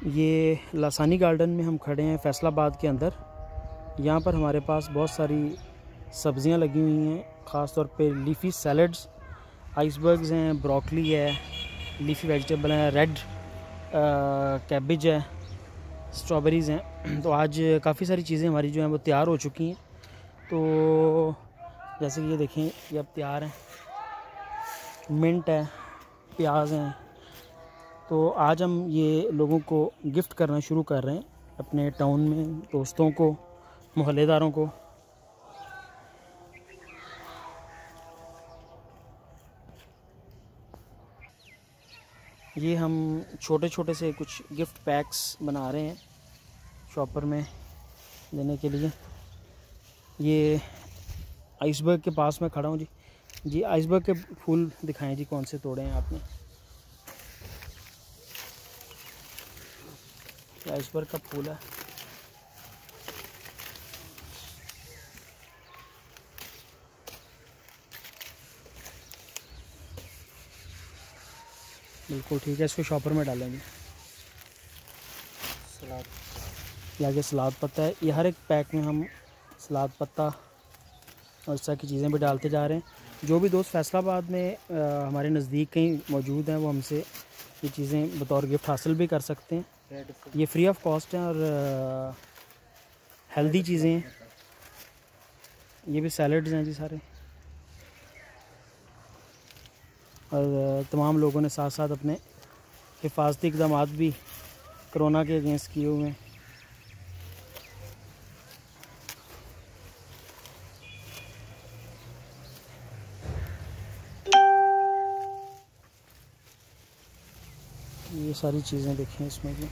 ये लासानी गार्डन में हम खड़े हैं फैसलाबाद के अंदर। यहाँ पर हमारे पास बहुत सारी सब्ज़ियाँ लगी हुई हैं, ख़ास तौर पे लीफ़ी सैलड्स, आइसबर्ग्स हैं, ब्रोकली है, लीफ़ी वेजिटेबल हैं, रेड कैबिज है, स्ट्रॉबेरीज़ हैं। तो आज काफ़ी सारी चीज़ें हमारी जो हैं वो तैयार हो चुकी हैं। तो जैसे कि ये देखें, ये अब तैयार हैं। मिंट है, प्याज हैं। तो आज हम ये लोगों को गिफ्ट करना शुरू कर रहे हैं, अपने टाउन में दोस्तों को, मोहल्लेदारों को। ये हम छोटे छोटे से कुछ गिफ्ट पैक्स बना रहे हैं शॉपर में देने के लिए। ये आइसबर्ग के पास मैं खड़ा हूँ जी। जी आइसबर्ग के फूल दिखाएं जी, कौन से तोड़े हैं आपने? आइसबर्ग का फूल है। बिल्कुल ठीक है, इसको शॉपर में डालेंगे। सलाद, ये आगे सलाद पत्ता है। ये हर एक पैक में हम सलाद पत्ता और इस तरह की चीज़ें भी डालते जा रहे हैं। जो भी दोस्त फैसलाबाद में हमारे नज़दीक कहीं मौजूद हैं, वो हमसे ये चीज़ें बतौर गिफ्ट हासिल भी कर सकते हैं। ये फ्री ऑफ कॉस्ट हैं और हेल्दी चीज़ें हैं। ये भी सैलड्स हैं जी सारे। और तमाम लोगों ने साथ साथ अपने हिफाजती इक़दाम भी कोरोना के अगेंस्ट किए हुए हैं। ये सारी चीज़ें देखें इसमें भी।